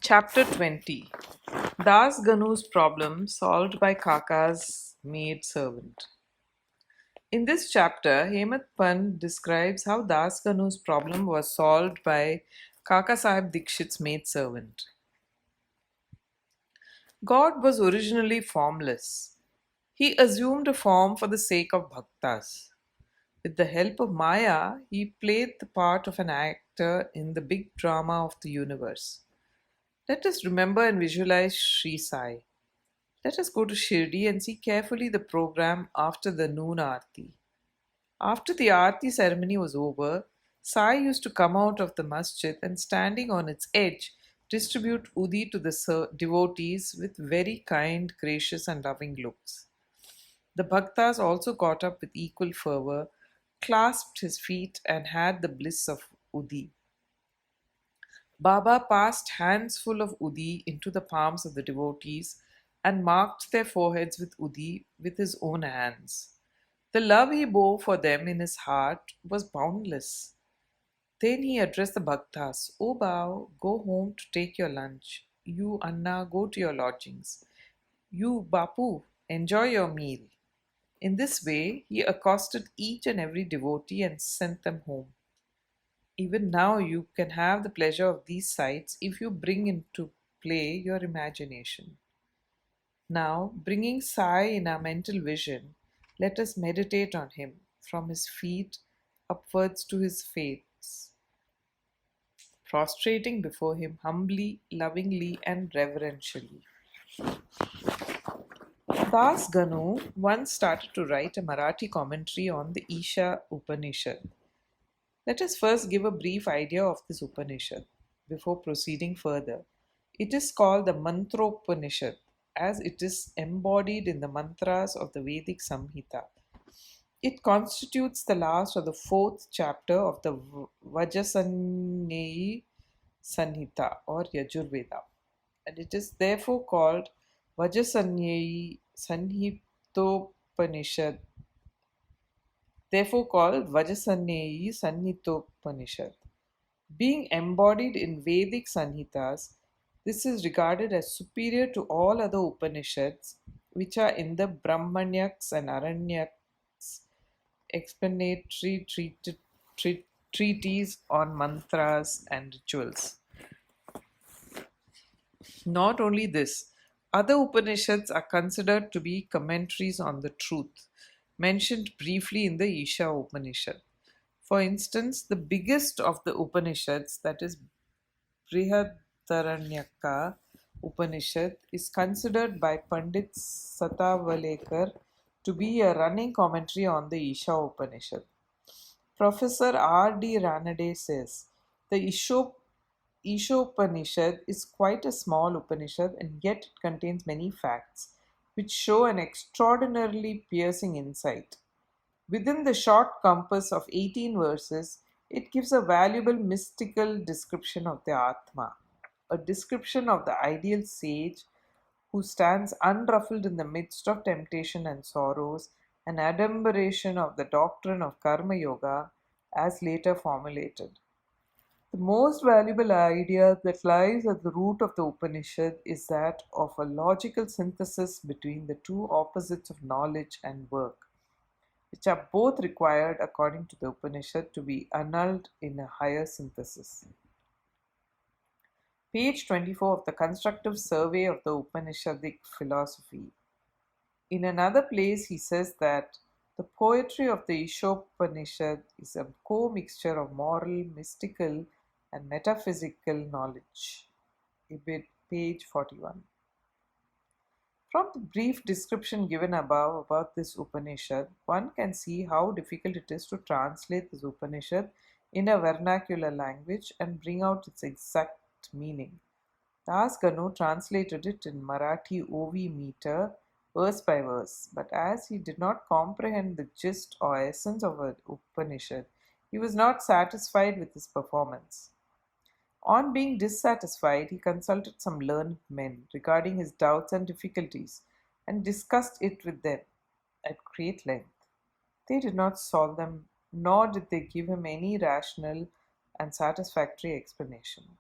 Chapter 20. Dasganu's problem solved by Kaka's maid servant. In this chapter, Hemat Pant describes how Dasganu's problem was solved by Kaka Sahib Dikshit's maid servant. God was originally formless. He assumed a form for the sake of bhaktas. With the help of Maya, he played the part of an actor in the big drama of the universe. Let us remember and visualize Shri Sai. Let us go to Shri and see carefully the program after the noon Aarti. After the Aarti ceremony was over, Sai used to come out of the masjid and standing on its edge distribute Udi to the devotees with very kind, gracious and loving looks. The bhaktas also got up with equal fervor, clasped his feet and had the bliss of Udi. Baba passed handsful of Udi into the palms of the devotees and marked their foreheads with Udi with his own hands. The love he bore for them in his heart was boundless. Then he addressed the bhaktas, O Bao, go home to take your lunch. You, Anna, go to your lodgings. You, Bapu, enjoy your meal. In this way, he accosted each and every devotee and sent them home. Even now, you can have the pleasure of these sights if you bring into play your imagination. Now, bringing Sai in our mental vision, let us meditate on him from his feet upwards to his face, prostrating before him humbly, lovingly, and reverentially. Dasgano once started to write a Marathi commentary on the Isha Upanishad. Let us first give a brief idea of this Upanishad before proceeding further. It is called the Mantropanishad as it is embodied in the mantras of the Vedic Samhita. It constitutes the last or the fourth chapter of the Vajasanneyi Sanhita or Yajurveda, and it is therefore called Vajasanneyi Sanhitopanishad, Sanhitopanishad. Being embodied in Vedic Sanhitas, this is regarded as superior to all other Upanishads which are in the Brahmanyaks and Aranyaks explanatory treatise on mantras and rituals. Not only this, other Upanishads are considered to be commentaries on the truth, mentioned briefly in the Isha Upanishad. For instance, the biggest of the Upanishads, that is Brihadaranyaka Upanishad, is considered by Pandit Satavalekar to be a running commentary on the Isha Upanishad. Professor R.D. Ranade says, the Ishopanishad is quite a small Upanishad and yet it contains many facts which show an extraordinarily piercing insight. Within the short compass of 18 verses, it gives a valuable mystical description of the Atma, a description of the ideal sage who stands unruffled in the midst of temptation and sorrows, an adumbration of the doctrine of Karma Yoga as later formulated. The most valuable idea that lies at the root of the Upanishad is that of a logical synthesis between the two opposites of knowledge and work, which are both required according to the Upanishad to be annulled in a higher synthesis. Page 24 of the constructive survey of the Upanishadic philosophy. In another place, he says that the poetry of the Ishopanishad is a co-mixture of moral, mystical, and metaphysical knowledge. Page 41. From the brief description given above about this Upanishad, one can see how difficult it is to translate this Upanishad in a vernacular language and bring out its exact meaning. Dasgano translated it in Marathi OV meter, verse by verse, but as he did not comprehend the gist or essence of an Upanishad, he was not satisfied with his performance. On being dissatisfied, he consulted some learned men regarding his doubts and difficulties and discussed it with them at great length. They did not solve them, nor did they give him any rational and satisfactory explanation.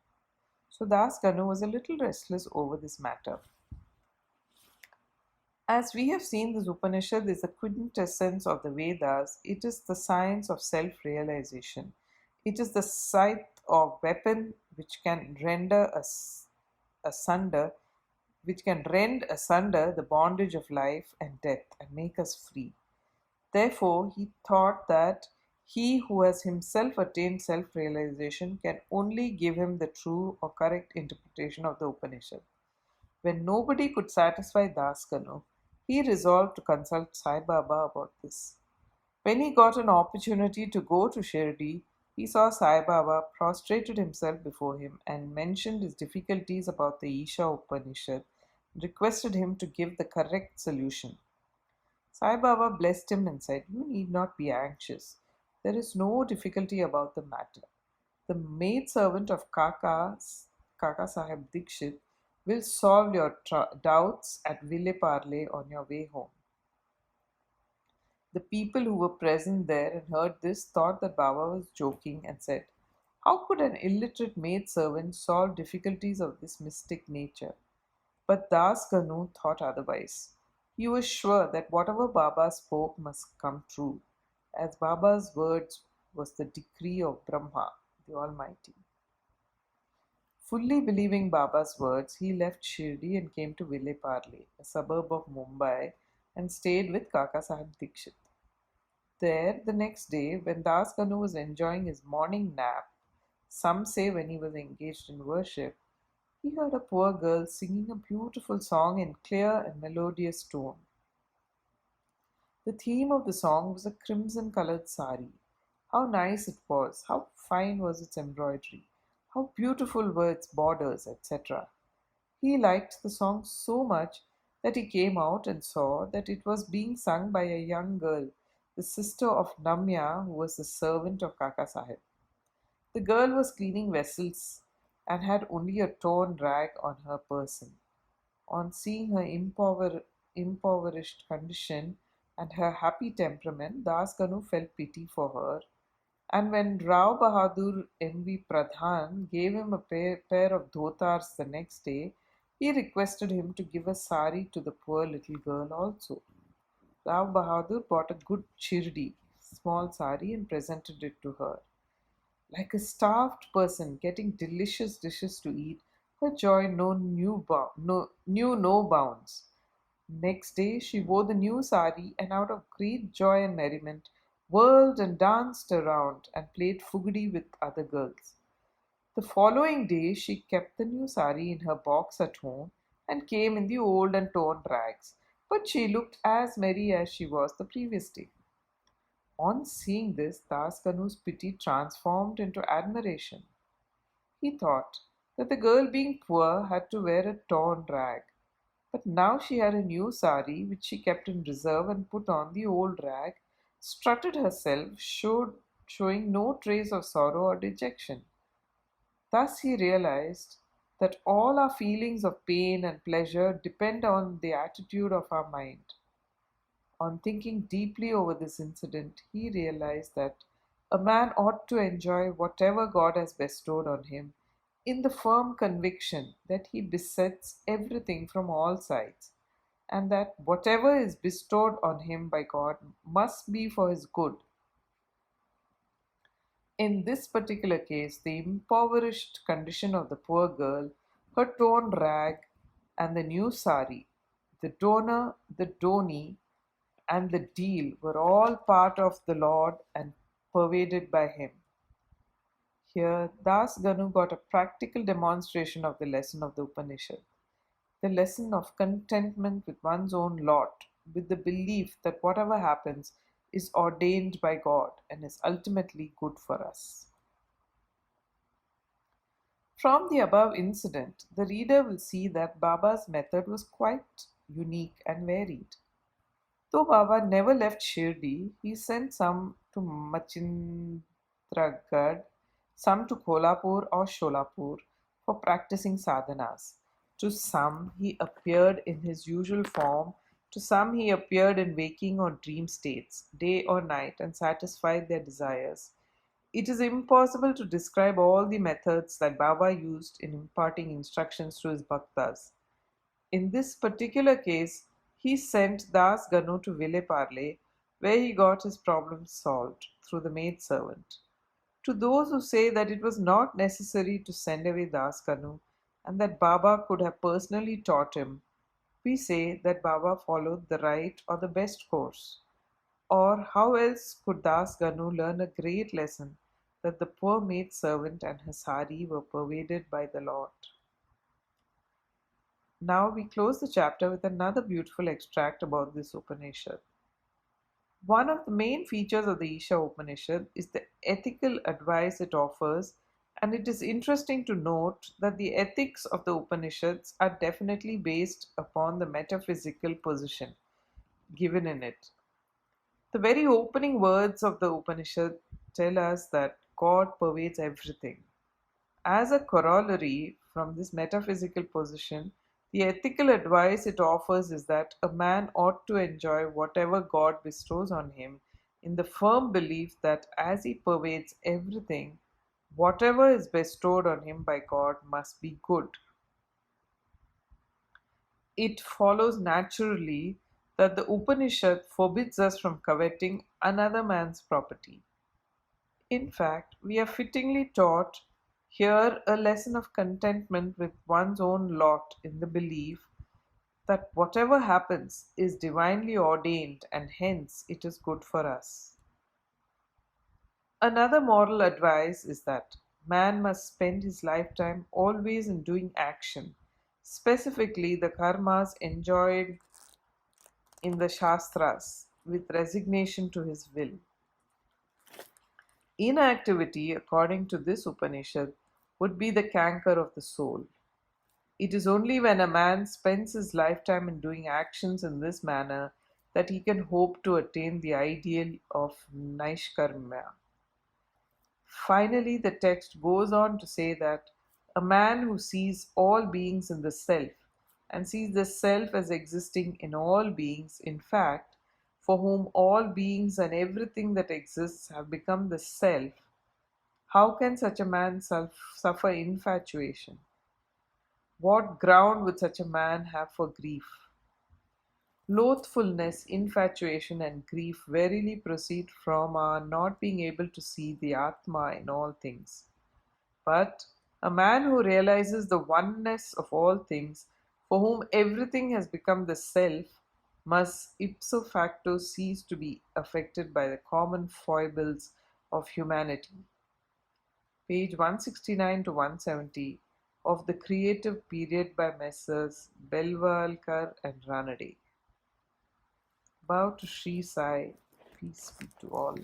So Dasgano was a little restless over this matter. As we have seen, this Upanishad is the quintessence of the Vedas. It is the science of self realization. It is the scythe or weapon which can render us asunder, which can rend asunder the bondage of life and death and make us free. Therefore, he thought that he who has himself attained self realization can only give him the true or correct interpretation of the Upanishad. When nobody could satisfy Dasgano, he resolved to consult Sai Baba about this. When he got an opportunity to go to Shirdi, he saw Sai Baba, prostrated himself before him, and mentioned his difficulties about the Isha Upanishad, and requested him to give the correct solution. Sai Baba blessed him and said, "You need not be anxious. There is no difficulty about the matter. The maidservant of Kaka Sahib Dikshit will solve your doubts at Ville Parle on your way home." The people who were present there and heard this thought that Baba was joking and said, "How could an illiterate maidservant solve difficulties of this mystic nature?" But Das Ganu thought otherwise. He was sure that whatever Baba spoke must come true, as Baba's words was the decree of Brahma, the Almighty. Fully believing Baba's words, he left Shirdi and came to Ville Parle, a suburb of Mumbai, and stayed with Kaka Sahib Dikshit. There, the next day, when Das Ganu was enjoying his morning nap, some say when he was engaged in worship, he heard a poor girl singing a beautiful song in clear and melodious tone. The theme of the song was a crimson colored sari. How nice it was, how fine was its embroidery, how beautiful were its borders, etc. He liked the song so much that he came out and saw that it was being sung by a young girl, the sister of Namya, who was the servant of Kaka Sahib. The girl was cleaning vessels and had only a torn rag on her person. On seeing her impoverished condition and her happy temperament, Das Ganu felt pity for her, and when Rao Bahadur N.V. Pradhan gave him a pair of dhotars the next day, he requested him to give a sari to the poor little girl also. Rao Bahadur bought a good chirdi, small sari, and presented it to her. Like a starved person getting delicious dishes to eat, her joy knew no bounds. Next day she wore the new sari and out of great joy and merriment whirled and danced around and played fugadi with other girls. The following day she kept the new sari in her box at home and came in the old and torn rags, but she looked as merry as she was the previous day. On seeing this, Das Ganu's pity transformed into admiration. He thought that the girl, being poor, had to wear a torn rag. But now she had a new sari which she kept in reserve and put on the old rag, strutted herself, showing no trace of sorrow or dejection. Thus he realized that all our feelings of pain and pleasure depend on the attitude of our mind. On thinking deeply over this incident, he realized that a man ought to enjoy whatever God has bestowed on him in the firm conviction that he besets everything from all sides, and that whatever is bestowed on him by God must be for his good. In this particular case, the impoverished condition of the poor girl, her torn rag, and the new sari, the donor, the doni, and the deal were all part of the Lord and pervaded by him. Here, Das Ganu got a practical demonstration of the lesson of the Upanishad, the lesson of contentment with one's own lot, with the belief that whatever happens is ordained by God and is ultimately good for us. From the above incident, the reader will see that Baba's method was quite unique and varied. Though Baba never left Shirdi, he sent some to Machindragarh, some to Kolhapur or Sholapur for practicing sadhanas. To some he appeared in his usual form, to some he appeared in waking or dream states, day or night, and satisfied their desires. It is impossible to describe all the methods that Baba used in imparting instructions to his bhaktas. In this particular case, he sent Dasgano to Villeparle, where he got his problems solved through the maidservant. To those who say that it was not necessary to send away Dasganu and that Baba could have personally taught him, we say that Baba followed the right or the best course. Or how else could Dasganu learn a great lesson that the poor maidservant and her sari were pervaded by the Lord? Now we close the chapter with another beautiful extract about this Upanishad. One of the main features of the Isha Upanishad is the ethical advice it offers, and it is interesting to note that the ethics of the Upanishads are definitely based upon the metaphysical position given in it. The very opening words of the Upanishad tell us that God pervades everything. As a corollary from this metaphysical position, the ethical advice it offers is that a man ought to enjoy whatever God bestows on him in the firm belief that as he pervades everything, whatever is bestowed on him by God must be good. It follows naturally that the Upanishad forbids us from coveting another man's property. In fact, we are fittingly taught here a lesson of contentment with one's own lot in the belief that whatever happens is divinely ordained and hence it is good for us. Another moral advice is that man must spend his lifetime always in doing action, specifically the karmas enjoined in the Shastras, with resignation to his will. Inactivity, according to this Upanishad, would be the canker of the soul. It is only when a man spends his lifetime in doing actions in this manner that he can hope to attain the ideal of Naishkarmya. Finally, the text goes on to say that a man who sees all beings in the self and sees the self as existing in all beings, in fact, for whom all beings and everything that exists have become the self, how can such a man suffer infatuation? What ground would such a man have for grief? Loathfulness, infatuation, and grief verily proceed from our not being able to see the Atma in all things. But a man who realizes the oneness of all things, for whom everything has become the self, must ipso facto cease to be affected by the common foibles of humanity. Page 169 to 170 of The Creative Period by Messrs. Belvalkar and Ranade. Bow to Shri Sai. Peace be to all.